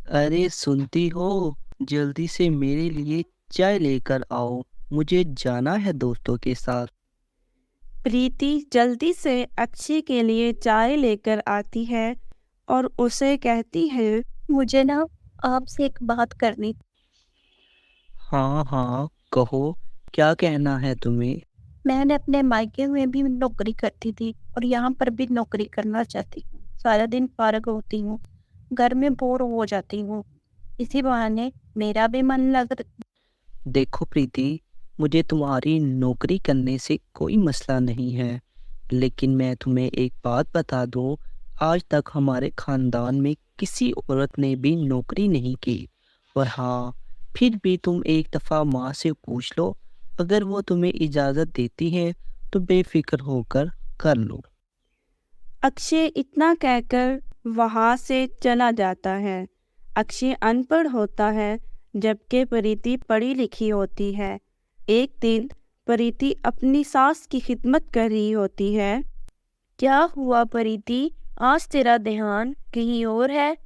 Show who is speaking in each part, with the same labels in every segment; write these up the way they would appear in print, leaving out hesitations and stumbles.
Speaker 1: अरे सुनती हो, जल्दी से मेरे लिए चाय लेकर आओ, मुझे जाना है दोस्तों के साथ।
Speaker 2: प्रीति जल्दी से अक्षय के लिए चाय लेकर आती है और उसे कहती है,
Speaker 3: मुझे ना आपसे एक बात करनी।
Speaker 1: हाँ हाँ कहो, क्या कहना है तुम्हें?
Speaker 3: मैंने अपने मायके में भी नौकरी करती थी और यहाँ पर भी नौकरी करना चाहती हूँ। सारा दिन फारग होती हूँ, घर में बोर हो जाती हूँ। इसी बहाने मेरा भी मन लग।
Speaker 1: देखो प्रीति, मुझे तुम्हारी नौकरी करने से कोई मसला नहीं है, लेकिन मैं तुम्हें एक बात बता दूं, आज तक हमारे खानदान में किसी औरत ने भी नौकरी नहीं की। और हाँ, फिर भी तुम एक दफ़ा माँ से पूछ लो, अगर वो तुम्हें इजाज़त देती है तो बेफिक्र होकर कर लो।
Speaker 2: अक्षय इतना कहकर वहाँ से चला जाता है। अक्षय अनपढ़ होता है जबकि प्रीति पढ़ी लिखी होती है। एक दिन प्रीति अपनी सास की खिदमत कर रही होती है। क्या हुआ प्रीति, आज तेरा ध्यान कहीं और है,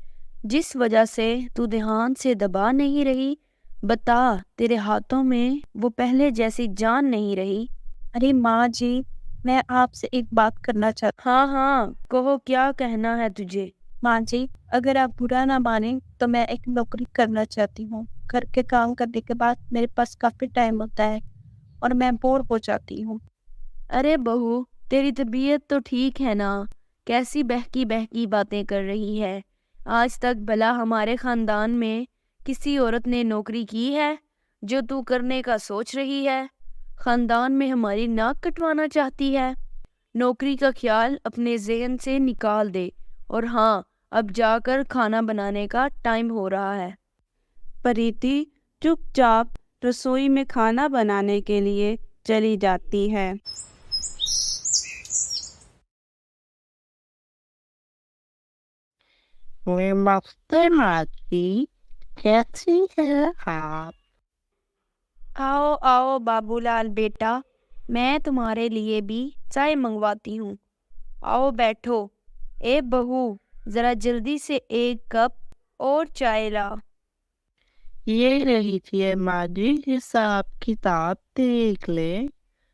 Speaker 2: जिस वजह से तू ध्यान से दबा नहीं रही। बता, तेरे हाथों में वो पहले जैसी जान नहीं रही।
Speaker 3: अरे माँ जी, मैं आपसे एक बात करना चाहती
Speaker 2: हाँ हाँ कहो, क्या कहना है तुझे।
Speaker 3: हूँ। माँ जी, अगर आप बुरा ना माने तो मैं एक नौकरी करना चाहती हूँ। घर के काम करने के बाद मेरे पास काफी टाइम होता है और मैं बोर हो जाती हूँ।
Speaker 2: अरे बहू, तेरी तबीयत तो ठीक है ना? कैसी बहकी बहकी बातें कर रही है। आज तक भला हमारे खानदान में किसी औरत ने नौकरी की है जो तू करने का सोच रही है? खानदान में हमारी नाक कटवाना चाहती है? नौकरी का ख्याल अपने ज़हन से निकाल दे। और हाँ, अब जाकर खाना बनाने का टाइम हो रहा है। प्रीति चुपचाप रसोई में खाना बनाने के लिए चली जाती है।
Speaker 1: नमस्ते माँ जी, कैसी है आप?
Speaker 2: आओ आओ बाबूलाल बेटा, मैं तुम्हारे लिए भी चाय मंगवाती हूँ। आओ बैठो। ए बहू, जरा जल्दी से एक कप और चाय ला।
Speaker 1: ये रही थी माँ जी, हिसाब किताब देख ले।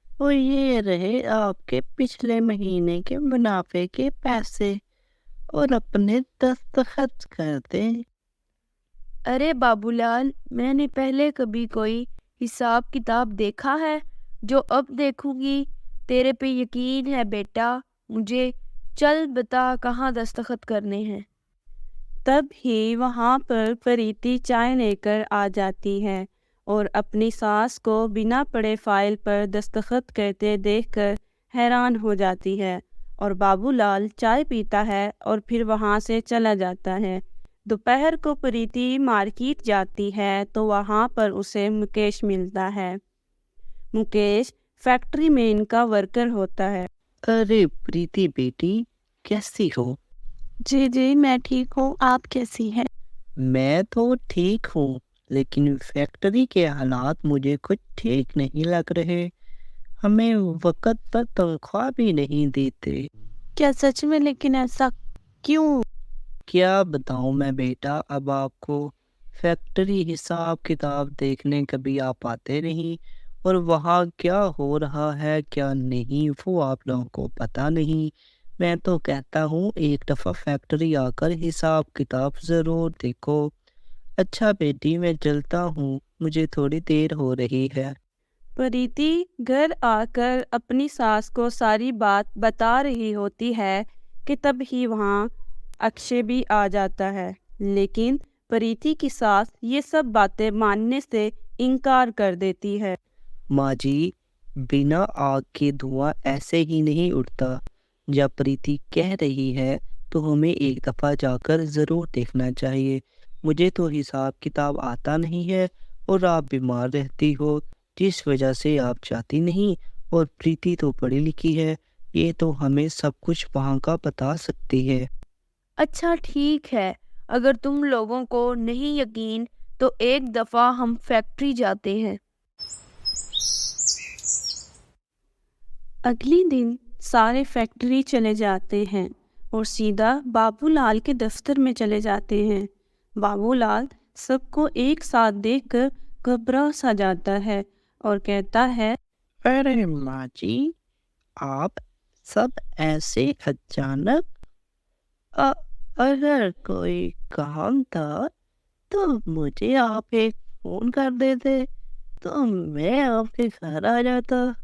Speaker 1: और ये रहे आपके पिछले महीने के मुनाफे के पैसे, और अपने दस्तखत कर दें।
Speaker 2: अरे बाबूलाल, मैंने पहले कभी कोई हिसाब किताब देखा है जो अब देखूंगी? तेरे पे यकीन है बेटा, मुझे चल बता कहाँ दस्तखत करने हैं। तब ही वहाँ पर प्रीति चाय लेकर आ जाती है और अपनी सास को बिना पढ़े फाइल पर दस्तखत करते देखकर हैरान हो जाती है। और बाबूलाल चाय पीता है और फिर वहाँ से चला जाता है। दोपहर को प्रीति मार्केट जाती है तो वहाँ पर उसे मुकेश मिलता है। मुकेश फैक्ट्री में इनका वर्कर होता है।
Speaker 1: अरे प्रीति बेटी, कैसी हो?
Speaker 3: जी जी, मैं ठीक हूँ। आप कैसी हैं?
Speaker 1: मैं तो ठीक हूँ, लेकिन फैक्ट्री के हालात मुझे कुछ ठीक नहीं लग रहे। हमें वक्त पर तनख्वाह भी नहीं देते।
Speaker 3: क्या सच में? लेकिन ऐसा क्यों?
Speaker 1: क्या बताऊँ मैं बेटा अब आपको। फैक्ट्री हिसाब किताब देखने कभी आप आते नहीं, और वहाँ क्या हो रहा है क्या नहीं वो आप लोगों को पता नहीं। मैं तो कहता हूँ एक दफ़ा फैक्ट्री आकर हिसाब किताब ज़रूर देखो। अच्छा बेटी, मैं चलता हूँ, मुझे थोड़ी देर हो रही है।
Speaker 2: प्रीति घर आकर अपनी सास को सारी बात बता रही होती है कि तब ही वहाँ अक्षय भी आ जाता है। लेकिन प्रीति की सास ये सब बातें मानने से इनकार कर देती है।
Speaker 1: माँ जी, बिना आग के धुआं ऐसे ही नहीं उठता। जब प्रीति कह रही है तो हमें एक दफ़ा जाकर ज़रूर देखना चाहिए। मुझे तो हिसाब किताब आता नहीं है, और आप बीमार रहती हो जिस वजह से आप जाती नहीं, और प्रीति तो पढ़ी लिखी है, ये तो हमें सब कुछ वहाँ का बता सकती है।
Speaker 2: अच्छा ठीक है, अगर तुम लोगों को नहीं यकीन तो एक दफ़ा हम फैक्ट्री जाते हैं। अगले दिन सारे फैक्ट्री चले जाते हैं और सीधा बाबूलाल के दफ्तर में चले जाते हैं।
Speaker 3: बाबू लाल सबको एक साथ देखकर घबरा सा जाता है और कहता है,
Speaker 1: अरे माँ जी, आप सब ऐसे अचानक? अ- अगर कोई काम था तो मुझे आप एक फोन कर देते तो मैं आपके घर आ जाता।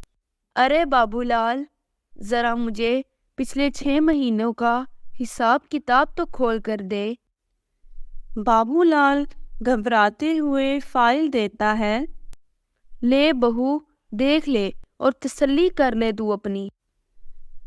Speaker 2: अरे बाबूलाल, जरा मुझे पिछले 6 महीनों का हिसाब किताब तो खोल कर दे।
Speaker 3: बाबूलाल घबराते हुए फाइल देता है।
Speaker 2: ले बहू, देख ले और तसल्ली कर ले तू अपनी।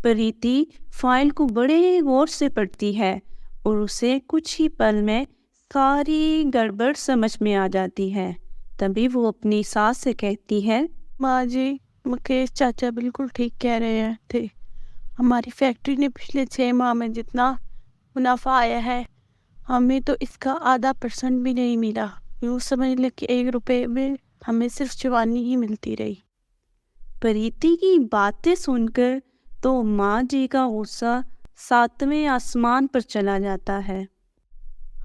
Speaker 3: प्रीति फाइल को बड़े गौर से पढ़ती है और उसे कुछ ही पल में सारी गड़बड़ समझ में आ जाती है। तभी वो अपनी सास से कहती है, माँ जी, मुकेश चाचा बिल्कुल ठीक कह रहे थे। हमारी फैक्ट्री ने पिछले 6 माह में जितना मुनाफा आया है, हमें तो इसका आधा % भी नहीं मिला। यूँ समझ ले कि 1 रुपए में हमें सिर्फ चवानी ही मिलती रही। प्रीति की बातें सुनकर तो माँ जी का गुस्सा 7वें आसमान पर चला जाता है।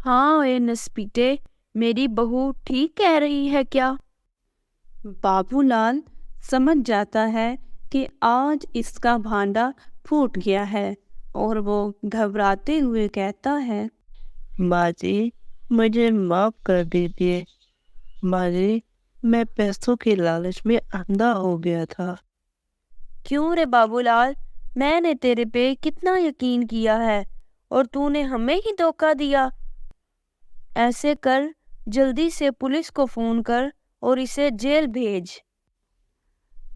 Speaker 2: हाँ ए नस्पीटे, मेरी बहू ठीक कह रही है क्या?
Speaker 3: बाबूलाल समझ जाता है कि आज इसका भांडा फूट गया है और वो घबराते हुए कहता है,
Speaker 1: माँ जी, मुझे माफ कर दीजिए। माँ जी, मैं पैसों के लालच में अंधा हो गया था।
Speaker 2: क्यों रे बाबूलाल, मैंने तेरे पे कितना यकीन किया है और तूने हमें ही धोखा दिया। ऐसे कर, जल्दी से पुलिस को फोन कर और इसे जेल भेज।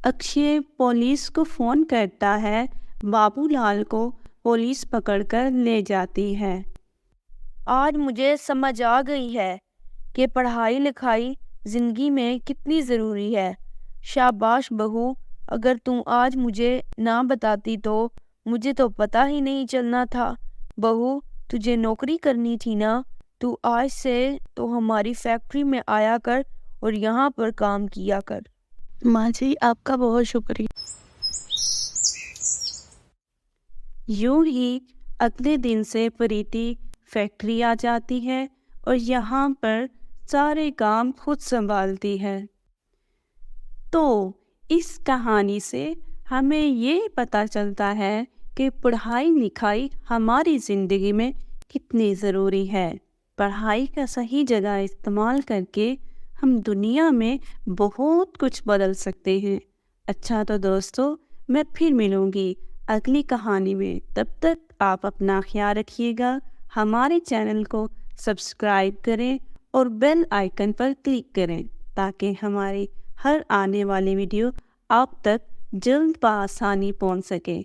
Speaker 3: अक्षय पुलिस को फोन करता है। बाबूलाल को पुलिस पकड़कर ले जाती है।
Speaker 2: आज मुझे समझ आ गई है कि पढ़ाई लिखाई जिंदगी में कितनी ज़रूरी है। शाबाश बहू, अगर तू आज मुझे ना बताती तो मुझे तो पता ही नहीं चलना था। बहू, तुझे नौकरी करनी थी ना, तू आज से तो हमारी फैक्ट्री में आया कर और यहाँ पर काम किया कर।
Speaker 3: माँ जी, आपका बहुत शुक्रिया। यूं ही अगले दिन से प्रीति फैक्ट्री आ जाती है और यहाँ पर सारे काम खुद संभालती है। तो इस कहानी से हमें ये पता चलता है कि पढ़ाई लिखाई हमारी ज़िंदगी में कितनी ज़रूरी है। पढ़ाई का सही जगह इस्तेमाल करके हम दुनिया में बहुत कुछ बदल सकते हैं। अच्छा तो दोस्तों, मैं फिर मिलूँगी अगली कहानी में। तब तक आप अपना ख्याल रखिएगा। हमारे चैनल को सब्सक्राइब करें और बेल आइकन पर क्लिक करें ताकि हमारी हर आने वाली वीडियो आप तक जल्द बआसानी पहुंच सके।